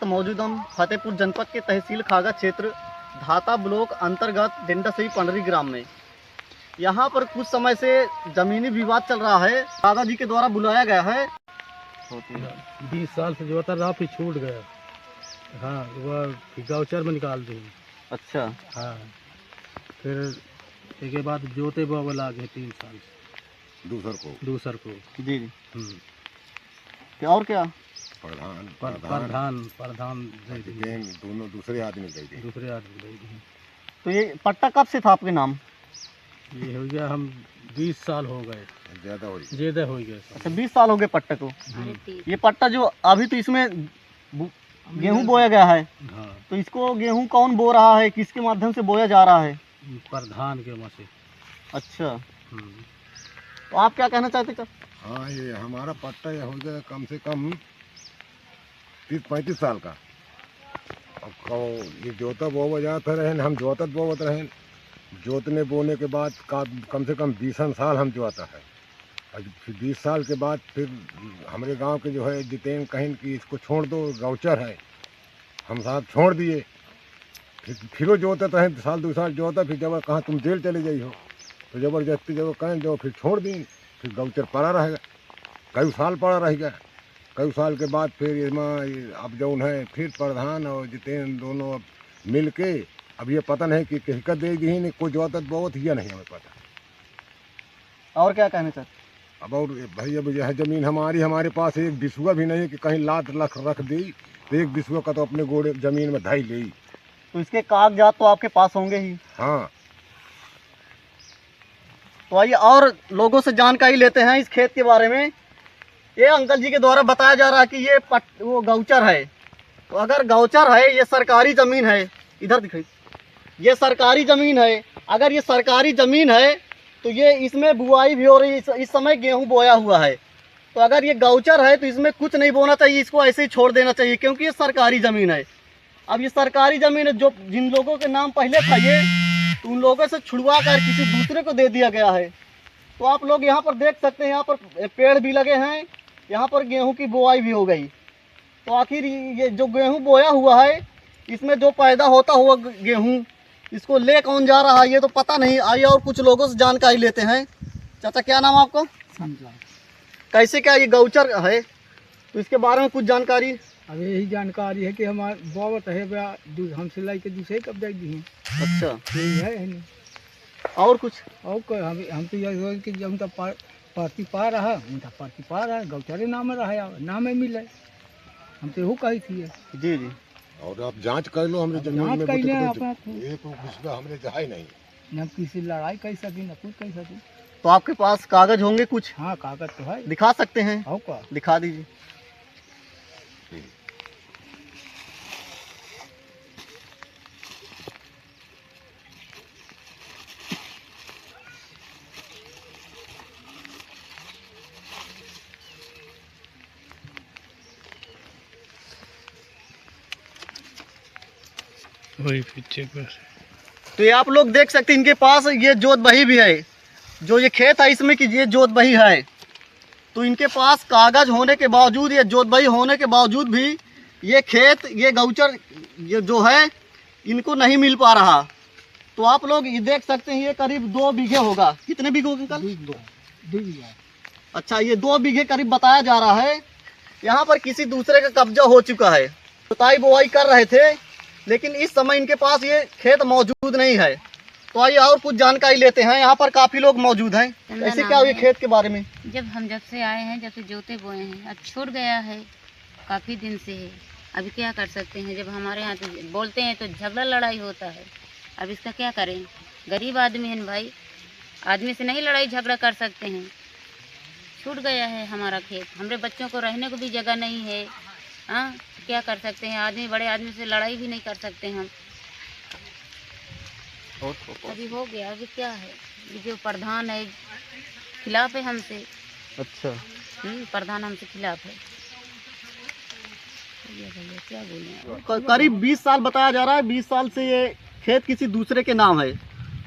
वक्त मौजूद हम फतेहपुर जनपद के तहसील खागा क्षेत्र धाता ब्लॉक अंतर्गत डेंडासई पंडरी ग्राम में। यहाँ पर कुछ समय से जमीनी विवाद चल रहा है। दादा जी के द्वारा बुलाया गया है। 20 साल से जोता रहा, फिर छूट गया। हाँ, वह गाउचर में निकाल दी। अच्छा। हाँ, फिर इसके बाद जोते बोवे लागे 3 साल से दूसर को जी जी। क्या और क्या प्रधान दोनों दूसरे आदमी दे दी। तो ये पट्टा कब से था आपके नाम? ये हो गया, हम 20 साल हो गए, ज्यादा हो गया। अच्छा, 20 साल हो गए पट्टे को। ये पट्टा जो अभी तो इसमें गेहूं बोया गया है। हाँ। तो इसको गेहूं कौन बो रहा है, किसके माध्यम से बोया जा रहा है? प्रधान के वहाँ से। अच्छा। तो आप क्या कहना चाहते सर? हाँ, ये हमारा पट्टा ये हो गया कम से कम 30-35 साल का। अब ये जोता बोवा जाता रहे, हम जोतत बोवत रहे। जोतने बोने के बाद कम से कम 20 साल हम जोता है। और फिर 20 साल के बाद फिर हमारे गांव के जो है जितेन कहें कि इसको छोड़ दो, गाउचर है। हम साहब छोड़ दिए। फिर वो जोतत रहे, साल 2 साल जोता। फिर जब कहाँ तुम जेल चले गई हो, तो ज़बरदस्ती जब कहें जो फिर छोड़ दी। फिर गाउचर पड़ा रहेगा, कई साल पड़ा रहेगा। कई साल के बाद फिर इसमें अब जो है फिर प्रधान और जितेन दोनों अब मिल के अब ये पता नहीं कि हकीकत देगी ही नहीं, कोई जोतत बहुत ही नहीं हमें पता। और क्या कहना चाहते? अब और भाई अब यह जमीन हमारे पास एक बिस्वा भी नहीं है कि कहीं लात रख दी। तो एक बिस्वा का तो अपने गोड़े जमीन में धाई ले। तो इसके कागजात तो आपके पास होंगे ही। हाँ। तो आइए और लोगों से जानकारी लेते हैं इस खेत के बारे में। ये अंकल जी के द्वारा बताया जा रहा है कि ये वो गौचर है। तो अगर गौचर है, ये सरकारी ज़मीन है। इधर दिखाई, ये सरकारी ज़मीन है। अगर ये सरकारी ज़मीन है तो ये इसमें बुआई भी हो रही है। इस समय गेहूं बोया हुआ है। तो अगर ये गौचर है तो इसमें कुछ नहीं बोना चाहिए, इसको ऐसे ही छोड़ देना चाहिए, क्योंकि ये सरकारी ज़मीन है। अब ये सरकारी ज़मीन है, जो जिन लोगों के नाम पहले था ये, तो उन लोगों से छुड़वा कर किसी दूसरे को दे दिया गया है। तो आप लोग यहाँ पर देख सकते हैं, यहाँ पर पेड़ भी लगे हैं, यहाँ पर गेहूं की बुआई भी हो गई। तो आखिर ये जो गेहूं बोया हुआ है, इसमें जो पैदा होता हुआ गेहूं, इसको ले कौन जा रहा है ये तो पता नहीं। आइए और कुछ लोगों से जानकारी लेते हैं। चाचा, क्या नाम आपका? कैसे क्या ये गौचर है, तो इसके बारे में कुछ जानकारी? अब यही जानकारी है कि हमारे बोवत है, हम सिलाई के दूसरे कब्जा दी हैं। अच्छा, यही है नहीं। और कुछ? और हम तो यही कि जब तक पार्टी पा रहा, पार्टी पा रहा, गौचरे नाम रहा, नाम मिले। हम तो वो कही थी। जी जी। और आप जांच कर लो हमारे जमीन में, एक बिस्वा हमने जाए नहीं। न किसी लड़ाई कर सकी, न कुछ कर सकी। तो आपके पास कागज होंगे कुछ? हाँ, कागज तो है। दिखा सकते हैं? और क्या? दिखा दीजिए। वही पीछे पर। तो ये आप लोग देख सकते हैं, इनके पास ये जोत बही भी है। जो ये खेत है इसमें कि ये जोत बही है। तो इनके पास कागज होने के बावजूद, ये जोत बही होने के बावजूद भी ये खेत, ये गौचर ये जो है इनको नहीं मिल पा रहा। तो आप लोग ये देख सकते हैं, ये करीब 2 बीघे होगा। कितने बीघे होंगे कल? 2 बीघा। अच्छा, ये 2 बीघे करीब बताया जा रहा है। यहाँ पर किसी दूसरे का कब्जा हो चुका है। जुताई बुआई कर रहे थे, लेकिन इस समय इनके पास ये खेत मौजूद नहीं है। तो आइए और कुछ जानकारी लेते हैं। यहाँ पर काफी लोग मौजूद हैं। ऐसे क्या हुई खेत के बारे में? जब से आए हैं, जब से जोते बोए हैं, अब छूट गया है, काफ़ी दिन से है। अभी क्या कर सकते हैं? जब हमारे यहाँ तो बोलते हैं तो झगड़ा लड़ाई होता है। अब इसका क्या करें? गरीब आदमी हैं भाई, आदमी से नहीं लड़ाई झगड़ा कर सकते हैं। छूट गया है हमारा खेत, हमारे बच्चों को रहने को भी जगह नहीं है। हाँ, क्या कर सकते हैं? आदमी, बड़े आदमी से लड़ाई भी नहीं कर सकते हम। अभी हो गया, अभी क्या है? जो प्रधान है खिलाफ है हमसे। अच्छा। प्रधान हमसे खिलाफ है। भैया क्या बोले? करीब 20 साल बताया जा रहा है। 20 साल से ये खेत किसी दूसरे के नाम है।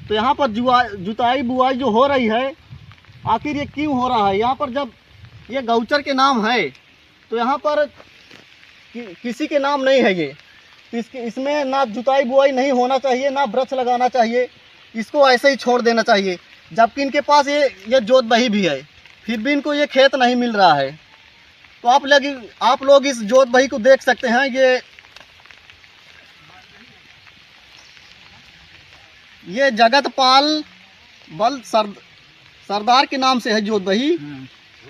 तो यहाँ पर जुताई बुआई जो हो रही है, आखिर ये क्यों हो रहा है? यहाँ पर जब ये गौचर के नाम है तो यहाँ पर किसी के नाम नहीं है ये। इसमें ना जुताई बुआई नहीं होना चाहिए, ना वृक्ष लगाना चाहिए, इसको ऐसे ही छोड़ देना चाहिए। जबकि इनके पास ये जोत बही भी है, फिर भी इनको ये खेत नहीं मिल रहा है। तो आप लोग इस जोत बही को देख सकते हैं। ये जगतपाल बल सरदार के नाम से है जोत बही।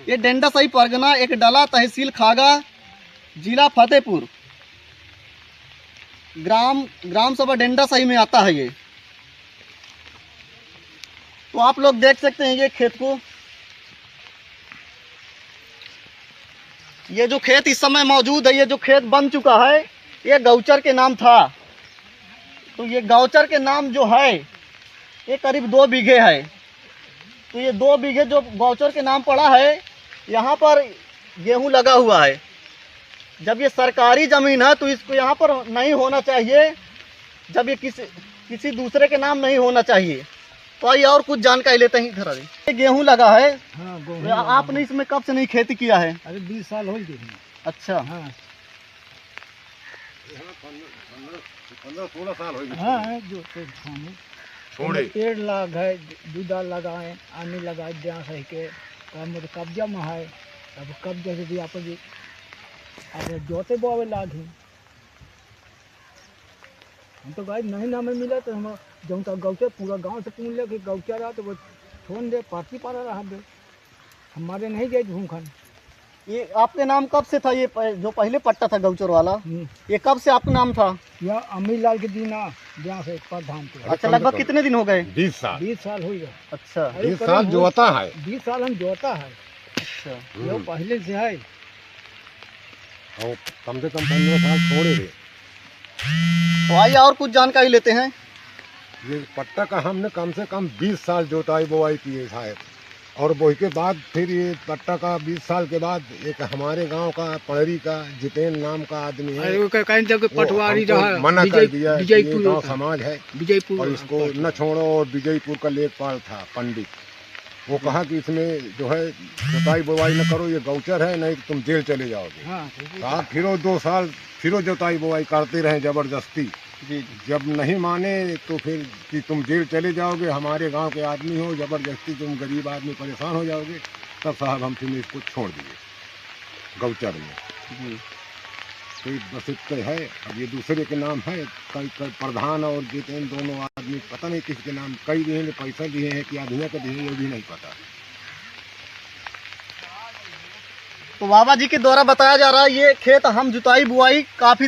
ये डेंडासई परगना, एक डला, तहसील खागा, जिला फतेहपुर, ग्राम सभा डेंडासई में आता है ये। तो आप लोग देख सकते हैं ये खेत को। ये जो खेत इस समय मौजूद है, ये जो खेत बन चुका है, ये गौचर के नाम था। तो ये गौचर के नाम जो है ये करीब 2 बीघे है। तो ये 2 बीघे जो गौचर के नाम पड़ा है, यहाँ पर गेहूं लगा हुआ है। जब ये सरकारी ज़मीन है तो इसको यहाँ पर नहीं होना चाहिए, जब ये किसी दूसरे के नाम नहीं होना चाहिए। तो आइए और कुछ जानकारी लेते हैं। इधर ये गेहूं लगा है। हाँ, तो आपने इसमें कब से नहीं खेती किया है? अरे 20 साल हो गए। अच्छा। हाँ 15-16 साल हो गए। हाँ, जो छोड़े पेड़ लाग है, दूधा लगाए, आने लगाए, जहाँ सही के काम कब्जा में है। अब कब्जा से भी आप जोते बोवे लागे। हम तो गाय नहीं नामे मिला तो हम जब तक गौचर पूरा गांव से पूछ ले कि गौचर रहा तो वो छोड़ दे, पार्टी पारा रहा दे, हमारे नहीं गए घूम खान। ये आपके नाम कब से था? ये जो पहले पट्टा था गौचर वाला, ये कब से आपका नाम था? यह अमीर लाल के दिन जहाँ से प्रधान थे। अच्छा, लगभग कितने दिन हो गए? 20 साल। 20 साल हो गया। अच्छा, 20 साल जोता है। 20 साल हम जोता है। अच्छा। ये पहले से है। और कम से कम 15 साल छोड़े थे। तो आइए और कुछ जानकारी लेते हैं। ये पट्टा का हमने कम से कम 20 साल जोताई बोवाई की है शायद। और वही के बाद फिर ये पट्टा का 20 साल के बाद एक हमारे गांव का पड़री का जितेन नाम का आदमी है, वो कहीं जगह पटवारी वो हमको रहा, मना कर दिया कि ये विजयपुर गांव का। समाज है विजयपुर और इसको न छोड़ो। और विजयपुर का लेखपाल था पंडित, वो कहा कि इसमें जो है जोताई बोवाई न करो, ये गौचर है, नहीं तो तुम जेल चले जाओगे। हाँ, कहा फिर 2 साल फिर जोताई बोवाई करते रहे जबरदस्ती। जी। जब नहीं माने तो फिर कि तुम जेल चले जाओगे, हमारे गांव के आदमी हो, ज़बरदस्ती तुम गरीब आदमी परेशान हो जाओगे, तब साहब हम फिर इसको छोड़ दिए गौचर में। जी। तो ये बस इतने है। अब ये दूसरे के नाम है, कई प्रधान और जितेन दोनों आदमी पता नहीं किसके नाम, कई दिए ने पैसा दिए हैं कि आधिया के दिए, ये भी नहीं पता। तो बाबा जी के द्वारा बताया जा रहा है ये खेत हम जुताई बुआई काफ़ी